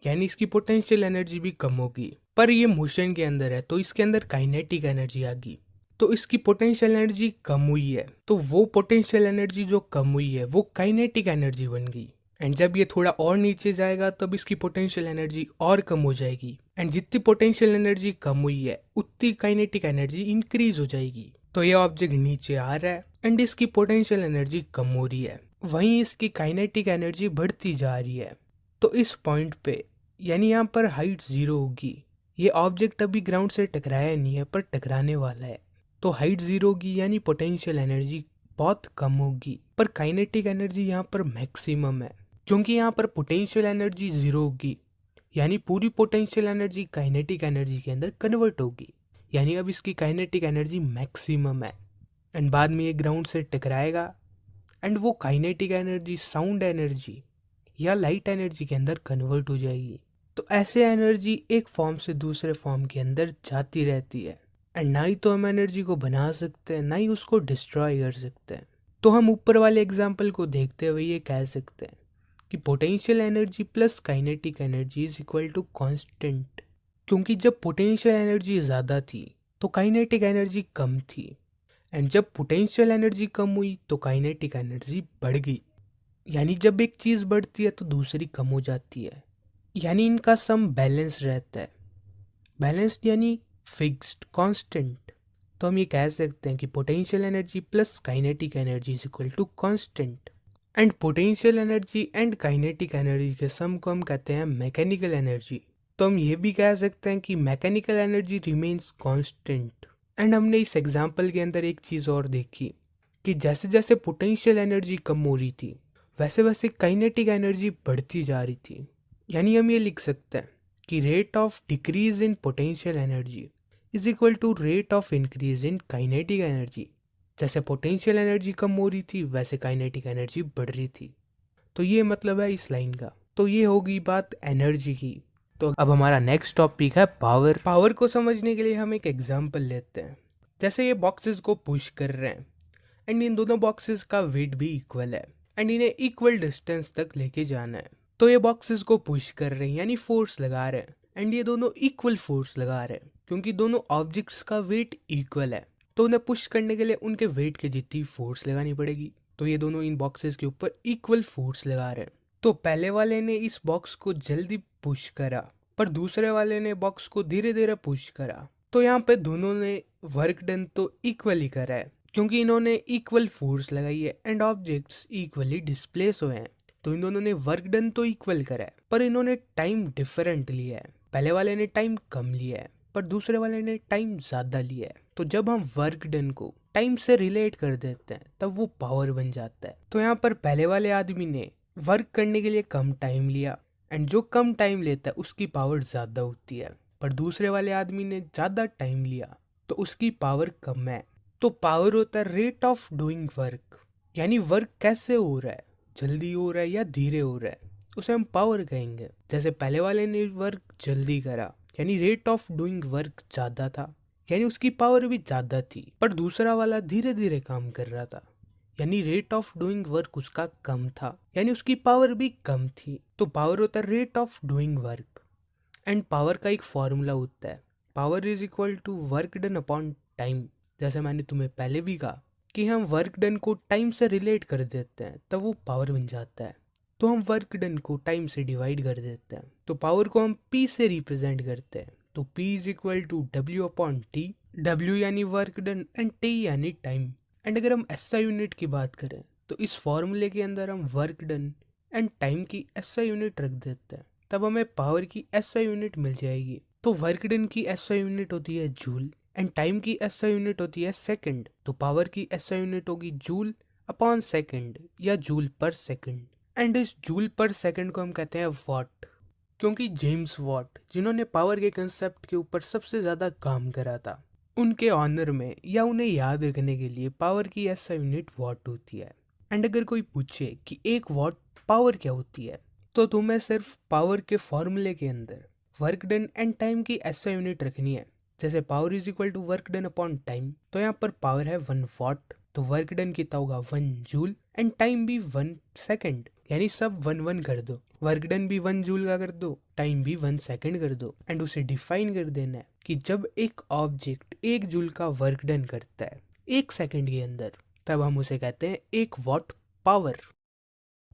यानी इसकी पोटेंशियल एनर्जी भी कम होगी। पर ये मोशन के अंदर है तो इसके अंदर काइनेटिक एनर्जी आ गई, तो इसकी पोटेंशियल एनर्जी कम हुई है, तो वो पोटेंशियल एनर्जी जो कम हुई है वो काइनेटिक एनर्जी बन गई। एंड जब ये थोड़ा और नीचे जाएगा तब इसकी पोटेंशियल एनर्जी और कम हो जाएगी, एंड जितनी पोटेंशियल एनर्जी कम हुई है उतनी काइनेटिक एनर्जी इंक्रीज हो जाएगी। तो ये ऑब्जेक्ट नीचे आ रहा है एंड इसकी पोटेंशियल एनर्जी कम हो रही है, वहीं इसकी काइनेटिक एनर्जी बढ़ती जा रही है। तो इस पॉइंट पे यानी यहाँ पर हाइट जीरो होगी। ये ऑब्जेक्ट अभी ग्राउंड से टकराया नहीं है पर टकराने वाला है, तो हाइट जीरो होगी यानी पोटेंशियल एनर्जी बहुत कम होगी, पर काइनेटिक एनर्जी यहाँ पर मैक्सिमम है, क्योंकि यहाँ पर पोटेंशियल एनर्जी जीरो होगी, यानी पूरी पोटेंशियल एनर्जी काइनेटिक एनर्जी के अंदर कन्वर्ट होगी, यानी अब इसकी काइनेटिक एनर्जी मैक्सिमम है। एंड बाद में ये ग्राउंड से टकराएगा एंड वो काइनेटिक एनर्जी साउंड एनर्जी या लाइट एनर्जी के अंदर कन्वर्ट हो जाएगी। तो ऐसे एनर्जी एक फॉर्म से दूसरे फॉर्म के अंदर जाती रहती है, एंड ना ही तो हम एनर्जी को बना सकते हैं ना ही उसको डिस्ट्रॉय कर सकते हैं। तो हम ऊपर वाले एग्जाम्पल को देखते हुए ये कह सकते हैं कि potential energy plus kinetic energy is equal to constant, क्योंकि जब पोटेंशियल एनर्जी ज़्यादा थी तो काइनेटिक एनर्जी कम थी, एंड जब पोटेंशियल एनर्जी कम हुई तो काइनेटिक एनर्जी बढ़ गई। यानी जब एक चीज़ बढ़ती है तो दूसरी कम हो जाती है, यानी इनका सम बैलेंस रहता है। बैलेंस्ड यानी फिक्स्ड, कांस्टेंट। तो हम ये कह सकते हैं कि potential energy plus kinetic energy is equal to constant. And potential energy and kinetic energy के सम को हम कहते हैं मैकेनिकल एनर्जी। तो हम ये भी कह सकते हैं कि mechanical energy remains constant. And हमने इस एग्जांपल के अंदर एक चीज़ और देखी कि जैसे जैसे पोटेंशियल एनर्जी कम हो रही थी वैसे वैसे काइनेटिक एनर्जी बढ़ती जा रही थी। यानी हम ये लिख सकते हैं कि rate of decrease in potential energy is equal to rate of increase in kinetic energy. जैसे पोटेंशियल एनर्जी कम हो रही थी वैसे काइनेटिक एनर्जी बढ़ रही थी। तो ये मतलब है इस लाइन का। तो ये होगी बात एनर्जी की। तो अब हमारा नेक्स्ट टॉपिक है पावर। पावर को समझने के लिए हम एक एग्जांपल लेते हैं। जैसे ये बॉक्सेस को पुश कर रहे हैं एंड इन दोनों बॉक्सेस का वेट भी इक्वल है एंड इन्हें इक्वल डिस्टेंस तक लेके जाना है। तो ये बॉक्सेस को पुश कर रहे हैं यानी फोर्स लगा रहे हैं, एंड ये दोनों इक्वल फोर्स लगा रहे हैं क्योंकि दोनों ऑब्जेक्ट्स का वेट इक्वल है। तो उन्हें पुश करने के लिए उनके वेट के जितनी फोर्स लगानी पड़ेगी। तो ये दोनों इन बॉक्सेस के ऊपर इक्वल फोर्स लगा रहे हैं। तो पहले वाले ने इस बॉक्स को जल्दी पुश करा पर दूसरे वाले ने बॉक्स को धीरे धीरे पुश करा। तो यहाँ पे दोनों ने वर्क डन तो इक्वली करा है क्योंकि इन्होंने इक्वल फोर्स लगाई है एंड ऑब्जेक्ट्स इक्वली डिस्प्लेस हुए हैं। तो इन दोनों ने वर्क डन तो इक्वल करा है पर इन्होंने टाइम डिफरेंट लिया है। पहले वाले ने टाइम कम लिया है पर दूसरे वाले ने टाइम ज्यादा लिया है। तो जब हम वर्क डन को टाइम से रिलेट कर देते हैं तब वो पावर बन जाता है। तो यहाँ पर पहले वाले आदमी ने वर्क करने के लिए कम टाइम लिया एंड जो कम टाइम लेता है उसकी पावर ज्यादा होती है, पर दूसरे वाले आदमी ने ज्यादा टाइम लिया तो उसकी पावर कम है। तो पावर होता है रेट ऑफ डूइंग वर्क, यानी वर्क कैसे हो रहा है, जल्दी हो रहा है या धीरे हो रहा है, उसे हम पावर कहेंगे। जैसे पहले वाले ने वर्क जल्दी करा यानी रेट ऑफ डूइंग वर्क ज्यादा था यानी उसकी पावर भी ज्यादा थी, पर दूसरा वाला धीरे धीरे काम कर रहा था यानी रेट ऑफ डूइंग वर्क उसका कम था यानी उसकी पावर भी कम थी। तो पावर होता है rate of doing work. And power का एक फॉर्मूला होता है, power is equal to work done upon time. जैसे मैंने तुम्हें पहले भी कहा कि हम वर्क डन को टाइम से रिलेट कर देते हैं तब वो पावर बन जाता है। तो हम वर्क डन को टाइम से डिवाइड कर देते हैं तो पावर को हम P से रिप्रेजेंट करते हैं। तो P is equal to W upon T। W यानी वर्क डन एंड T यानी टाइम। एंड अगर हम SI यूनिट की बात करें तो इस फॉर्मूले के अंदर हम वर्क डन एंड टाइम की SI यूनिट रख देते हैं, तब हमें पावर की SI यूनिट मिल जाएगी। तो वर्क डन की SI यूनिट होती है जूल एंड टाइम की SI यूनिट होती है सेकंड। तो पावर की SI यूनिट होगी जूल अपॉन सेकंड या जूल पर सेकंड। एंड इस जूल पर सेकंड को हम कहते हैं वॉट, क्योंकि जेम्स वॉट जिन्होंने पावर के कंसेप्ट के ऊपर सबसे ज्यादा काम करा था उनके ऑनर में या उन्हें याद रखने के लिए पावर की SI यूनिट वॉट होती है। एंड अगर कोई पूछे कि एक वॉट पावर क्या होती है तो तुम्हें सिर्फ पावर के फॉर्मूले के अंदर वर्क डन एंड टाइम की SI यूनिट रखनी है। जैसे power is equal to work done upon time, तो यहाँ पर पावर है 1 वॉट, तो वर्क डन कितना होगा 1 जूल एंड टाइम भी 1 सेकंड, यानी सब 1 कर दो। वर्क डन भी 1 जूल का कर दो, टाइम भी 1 सेकंड कर दो एंड उसे डिफाइन कर देना है कि जब एक ऑब्जेक्ट 1 जूल का वर्क डन करता है 1 सेकंड के अंदर तब हम उसे कहते हैं 1 वॉट पावर।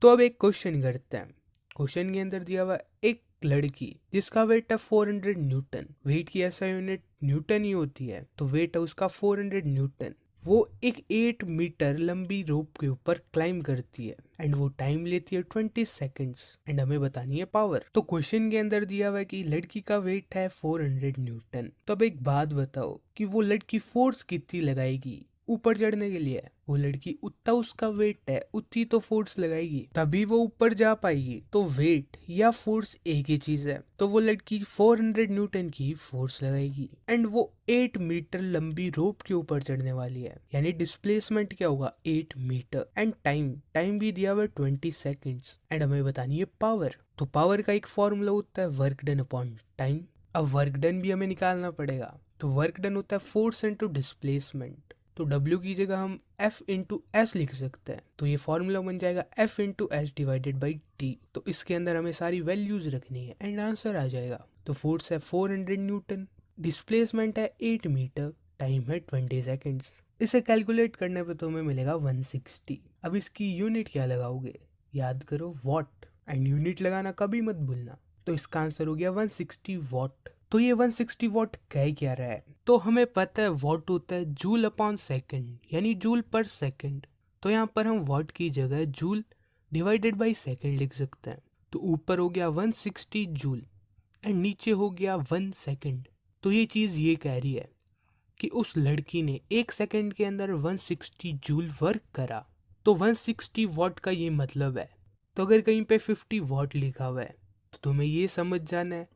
तो अब एक क्वेश्चन करते हैं। क्वेश्चन के अंदर दिया हुआ एक लड़की जिसका वेट है 400 न्यूटन, वेट की SI यूनिट न्यूटन ही होती है तो वेट है उसका 400 न्यूटन। वो एक 8 मीटर लंबी रोप के ऊपर क्लाइम करती है एंड वो टाइम लेती है 20 सेकंड्स एंड हमें बतानी है पावर। तो क्वेश्चन के अंदर दिया हुआ है कि लड़की का वेट है 400 न्यूटन। तो अब एक बात बताओ कि वो लड़की फोर्स कितनी लगाएगी ऊपर चढ़ने के लिए। वो लड़की उतना उसका वेट है उतनी तो फोर्स लगाएगी तभी वो ऊपर जा पाएगी। तो वेट या फोर्स एक ही चीज है। तो वो लड़की 400 न्यूटन की फोर्स लगाएगी एंड वो 8 मीटर लंबी रोप के ऊपर चढ़ने वाली है, यानी डिस्प्लेसमेंट क्या होगा 8 मीटर। एंड टाइम भी दिया हुआ 20 सेकेंड्स एंड हमें बतानी है पावर। तो पावर का एक फॉर्मूला होता है वर्क डन अपॉन टाइम। अब वर्क डन भी हमें निकालना पड़ेगा। तो वर्क डन होता है फोर्स इनटू डिस्प्लेसमेंट। तो W की जगह हम F इंटू एस लिख सकते हैं। तो ये फॉर्मूला बन जाएगा F into S divided by T। तो इसके अंदर हमें सारी वैल्यूज रखनी है एंड आंसर आ जाएगा। तो फोर्स है 400 न्यूटन, डिस्प्लेसमेंट है 8 मीटर, टाइम है 20 सेकेंड्स। इसे कैलकुलेट करने पे तुम्हें मिलेगा 160। अब इसकी यूनिट क्या लगाओगे, याद करो वॉट, एंड यूनिट लगाना कभी मत भूलना। तो इसका आंसर हो गया 160 वॉट। तो ये 160 वॉट कह क्या रहा है, तो हमें पता है वॉट होता है जूल अपॉन सेकंड, यानी जूल पर सेकंड। तो यहाँ पर हम वॉट की जगह जूल डिवाइडेड बाई सेकंड लिख सकते हैं। तो ऊपर हो गया 160 जूल एंड नीचे हो गया 1 सेकंड। तो ये चीज़ ये कह रही है कि उस लड़की ने 1 सेकंड के अंदर 160 जूल वर्क करा। तो 160 वॉट का ये मतलब है। तो अगर कहीं पे 50 वॉट लिखा हुआ है तो तुम्हें ये समझ जाना है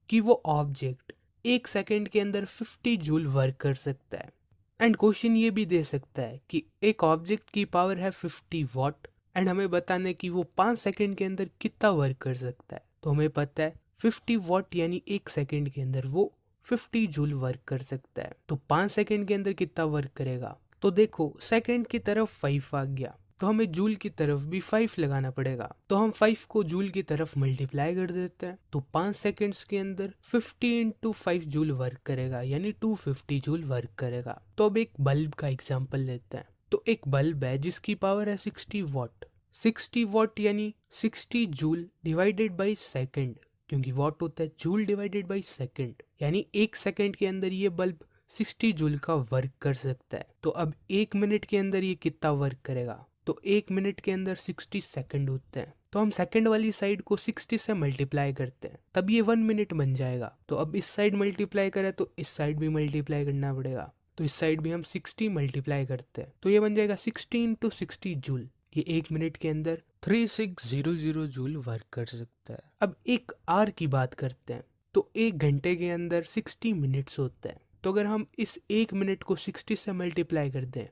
कि वो ऑब्जेक्ट 1 सेकंड के अंदर 50 जूल वर्क कर सकता है। एंड क्वेश्चन ये भी दे सकता है कि एक ऑब्जेक्ट की पावर है 50 वॉट एंड हमें बताना है कि वो 5 सेकंड के अंदर कितना वर्क कर सकता है। तो हमें पता है 50 वॉट यानी 1 सेकंड के अंदर वो 50 जूल वर्क कर सकता है। तो 5 सेकंड के अंदर कितना वर्क करेगा, तो देखो सेकंड की तरफ 5 आ गया, तो हमें जूल की तरफ भी 5 लगाना पड़ेगा। तो हम 5 को जूल की तरफ मल्टीप्लाई कर देते हैं। तो 5 सेकंड्स के अंदर 50 इंटू 5 जूल वर्क करेगा, यानी 250 जूल वर्क करेगा। तो अब एक बल्ब का एग्जांपल लेते हैं। तो एक बल्ब है जिसकी पावर है 60 वॉट। 60 वॉट यानी 60 जूल डिवाइडेड बाई सेकंड, क्योंकि वॉट होता है जूल डिवाइडेड बाई सेकंड, यानी 1 सेकंड के अंदर ये बल्ब 60 जूल का वर्क कर सकता है। तो अब 1 मिनट के अंदर ये कितना वर्क करेगा, तो 1 मिनट के अंदर 60 सेकंड होते हैं। तो हम सेकंड वाली साइड को 60 से मल्टीप्लाई करते हैं, तब ये 1 मिनट बन जाएगा। तो अब इस साइड मल्टीप्लाई करें तो इस साइड भी मल्टीप्लाई करना पड़ेगा। तो इस साइड भी हम 60 मल्टीप्लाई करते हैं, तो ये बन जाएगा 60 इंटू 60 जूल। ये 1 मिनट के अंदर 3600 जूल वर्क कर सकता है। अब एक आर की बात करते हैं। तो 1 घंटे के अंदर 60 मिनट्स होते हैं। तो अगर हम इस 1 मिनट को 60 से मल्टीप्लाई कर दें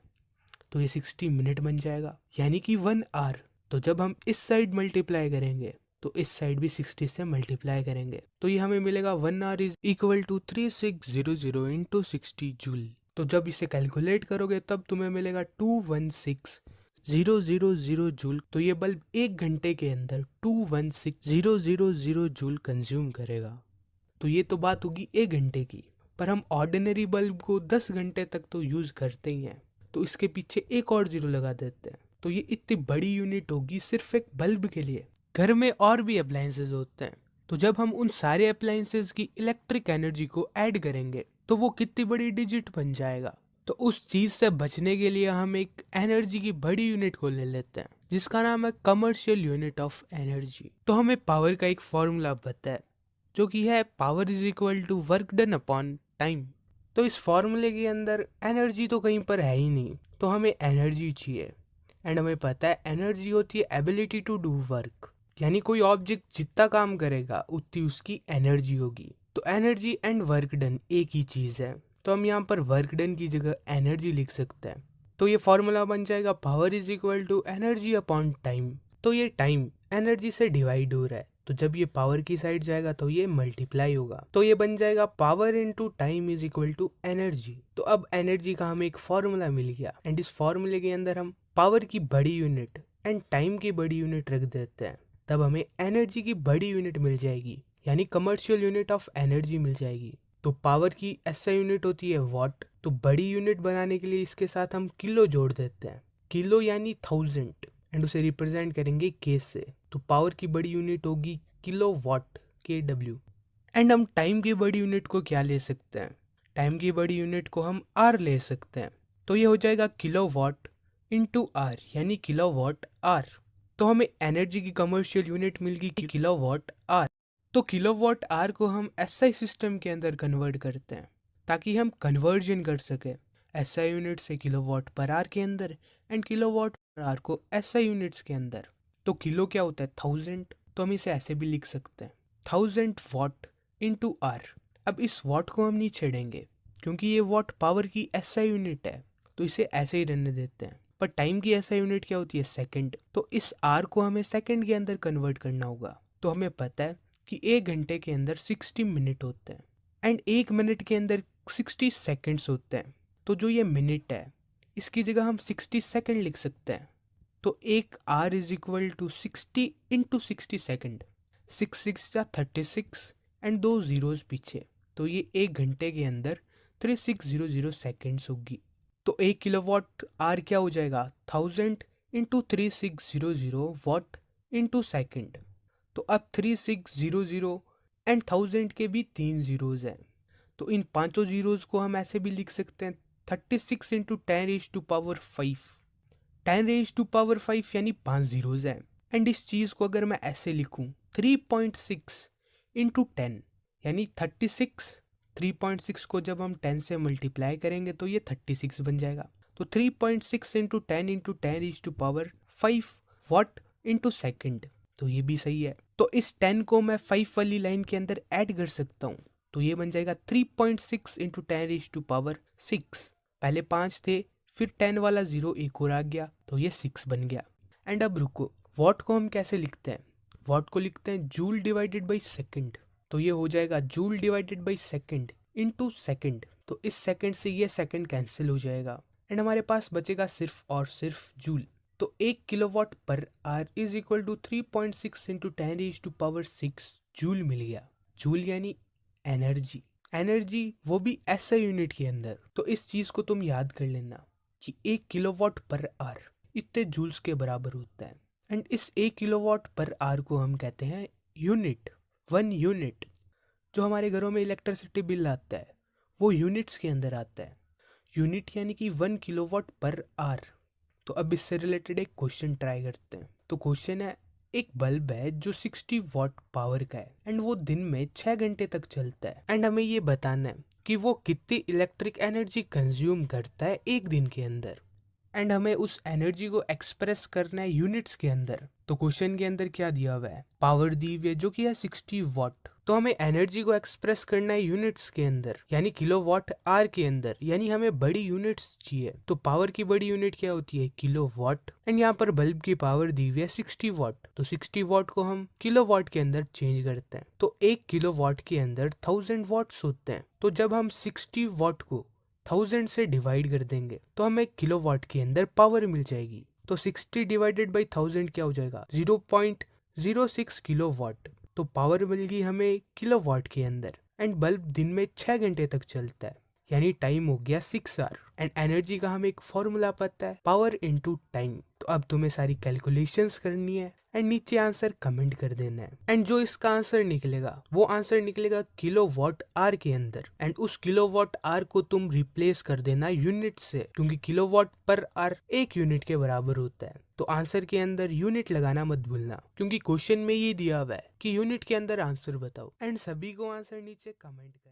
तो ये 60 मिनट बन जाएगा, यानी कि 1 आवर। तो जब हम इस साइड मल्टीप्लाई करेंगे तो इस साइड भी 60 से मल्टीप्लाई करेंगे, तो ये हमें मिलेगा 1 hour is equal to 3600 into 60 joule. तो जब इसे कैलकुलेट करोगे तब तुम्हें मिलेगा 216,000 जूल। तो ये बल्ब 1 घंटे के अंदर 216,000 जूल कंज्यूम करेगा। तो ये तो बात होगी 1 घंटे की, पर हम ऑर्डिनरी बल्ब को 10 घंटे तक तो यूज करते ही हैं, तो इसके पीछे एक और जीरो लगा देते हैं। तो ये इतनी बड़ी यूनिट होगी सिर्फ एक बल्ब के लिए। घर में और भी अप्लायंसेज होते हैं, तो जब हम उन सारे अप्लायंसेज की इलेक्ट्रिक एनर्जी को ऐड करेंगे तो वो कितनी बड़ी डिजिट बन जाएगा। तो उस चीज से बचने के लिए हम एक एनर्जी की बड़ी यूनिट को ले लेते हैं जिसका नाम है कमर्शियल यूनिट ऑफ एनर्जी। तो हमें पावर का एक फॉर्मूला पता है जो कि है power is equal to work done upon time. तो इस फॉर्मूले के अंदर एनर्जी तो कहीं पर है ही नहीं, तो हमें एनर्जी चाहिए। एंड हमें पता है एनर्जी होती है एबिलिटी टू डू वर्क, यानी कोई ऑब्जेक्ट जितना काम करेगा उतनी उसकी एनर्जी होगी। तो एनर्जी एंड वर्क डन एक ही चीज़ है, तो हम यहाँ पर वर्क डन की जगह एनर्जी लिख सकते हैं। तो ये फॉर्मूला बन जाएगा power is equal to energy upon time. तो ये टाइम एनर्जी से डिवाइड हो रहा है, तो जब ये पावर की साइड जाएगा तो ये मल्टीप्लाई होगा, तो ये बन जाएगा power into time is equal to energy. तो अब एनर्जी का हमें एक फॉर्मूला मिल गया एंड इस फॉर्मूले के अंदर हम पावर की बड़ी यूनिट एंड टाइम की बड़ी यूनिट रख देते हैं, तब हमें एनर्जी की बड़ी यूनिट मिल जाएगी, यानी कमर्शियल यूनिट ऑफ एनर्जी मिल जाएगी। तो पावर की ऐसा यूनिट होती है वॉट, तो बड़ी यूनिट बनाने के लिए इसके साथ हम किलो जोड़ देते हैं, किलो यानी 1000 एंड उसे रिप्रेजेंट करेंगे के से। तो पावर की बड़ी यूनिट होगी किलो वॉट KW। एंड हम टाइम की बड़ी यूनिट को क्या ले सकते हैं, टाइम की बड़ी यूनिट को हम आर ले सकते हैं। तो ये हो जाएगा किलो वॉट इंटू आर, यानी किलो वॉट आर। तो हमें एनर्जी की कमर्शियल यूनिट मिल गई किलो वॉट आर। तो किलो वॉट आर को हम SI सिस्टम के अंदर कन्वर्ट करते हैं ताकि हम कन्वर्जन कर सकें SI यूनिट से किलो वॉट पर आर के अंदर एंड किलो वॉट पर आर को SI यूनिट्स के अंदर। तो किलो क्या होता है 1000, तो हम इसे ऐसे भी लिख सकते हैं 1000 वॉट इंटू आर। अब इस वॉट को हम नहीं छेड़ेंगे क्योंकि ये वॉट पावर की SI यूनिट है, तो इसे ऐसे ही रहने देते हैं। पर टाइम की SI यूनिट क्या होती है सेकंड, तो इस आर को हमें सेकंड के अंदर कन्वर्ट करना होगा। तो हमें पता है कि 1 घंटे के अंदर 60 मिनट होते हैं एंड 1 मिनट के अंदर 60 सेकेंड्स होते हैं। तो जो ये मिनट है इसकी जगह हम 60 सेकेंड लिख सकते हैं। तो एक hour is equal to 60 into 60 second, 6 6 या 36 एंड 2 जीरोस पीछे, तो ये 1 घंटे के अंदर 3600 सेकेंड्स होगी। तो 1 किलोवाट आर क्या हो जाएगा, 1000 इंटू 3600 वॉट इंटू सेकेंड। तो अब 3600 एंड 1000 के भी 3 जीरोज हैं, तो इन पांचों जीरोज को हम ऐसे भी लिख सकते हैं 36 इंटू 10⁵5। 10⁵5 यानी 5 जीरोज हैं। एंड इस चीज को अगर मैं ऐसे लिखूं 3.6 इंटू 10 यानी 36, 3.6 को जब हम 10 से मल्टीप्लाई करेंगे तो ये 36 बन जाएगा। तो 3.6 into 10 into 10⁵5 what into second, तो ये भी सही है। तो इस 10 को मैं 5 वाली लाइन के अंदर ऐड कर सकता हूँ, तो ये बन जाएगा 3.6 इंटू 10⁵6। पहले 5 थे, फिर 10 वाला जीरो एक और आ गया, तो ये 6 बन गया। एंड अब रुको, वॉट को हम कैसे लिखते हैं, वॉट को लिखते हैं जूल डिवाइडेड बाई सेकेंड, तो ये हो जाएगा joule divided by second into second. तो इस सेकेंड से ये सेकेंड कैंसिल हो जाएगा एंड हमारे पास बचेगा सिर्फ और सिर्फ जूल। तो 1 kilowatt per hour is equal to 3.6 into 10⁶ joule मिल गया। जूल यानी एनर्जी, एनर्जी वो भी ऐसा यूनिट के अंदर। तो इस चीज को तुम याद कर लेना कि 1 किलोवाट पर आवर इतने जूल्स के बराबर होता है। एंड इस 1 किलोवाट पर आवर को हम कहते हैं यूनिट, 1 यूनिट। जो हमारे घरों में इलेक्ट्रिसिटी बिल आता है वो यूनिट्स के अंदर आता है। यूनिट यानी कि 1 किलोवाट पर आवर। तो अब इससे रिलेटेड एक क्वेश्चन ट्राई करते हैं। तो क्वेश्चन है, एक बल्ब है जो 60 वॉट पावर का है एंड वो दिन में 6 घंटे तक चलता है एंड हमें ये बताना है कि वो कितनी इलेक्ट्रिक एनर्जी कंज्यूम करता है एक दिन के अंदर। एंड हमें उस एनर्जी को एक्सप्रेस करना है यूनिट्स के अंदर। तो क्वेश्चन के अंदर क्या दिया हुआ है, पावर दी हुई है जो कि है 60 वॉट। तो हमें एनर्जी को एक्सप्रेस करना है यूनिट्स के अंदर यानी किलोवाट आवर के अंदर, यानी हमें बड़ी यूनिट्स चाहिए। तो पावर की बड़ी यूनिट क्या होती है, किलोवाट। एंड यहाँ पर बल्ब की पावर दी हुई है 60 वॉट, तो 60 वॉट को हम किलोवाट के अंदर चेंज करते हैं। तो 1 किलोवाट के अंदर 1000 वॉट्स होते हैं। तो जब हम 60 वॉट को 1000 से डिवाइड कर देंगे तो हमें किलोवाट के अंदर पावर मिल जाएगी। तो 60 डिवाइडेड बाई 1000 क्या हो जाएगा, 0.06 किलोवाट। तो पावर मिल गई हमें किलोवाट के अंदर। एंड बल्ब दिन में 6 घंटे तक चलता है यानी टाइम हो गया 6 आवर। एंड एनर्जी का हमें एक फॉर्मूला पता है, पावर इनटू टाइम। तो अब तुम्हें सारी कैलकुलेशंस करनी है एंड नीचे आंसर कमेंट कर देना है। एंड जो इसका आंसर निकलेगा वो आंसर निकलेगा किलोवाट आवर के अंदर। एंड उस किलोवाट आवर को तुम रिप्लेस कर देना यूनिट से, क्योंकि किलोवाट पर आवर 1 यूनिट के बराबर होता है। तो आंसर के अंदर यूनिट लगाना मत भूलना, क्योंकि क्वेश्चन में ये दिया हुआ है कि यूनिट के अंदर आंसर बताओ। एंड सभी को आंसर नीचे कमेंट कर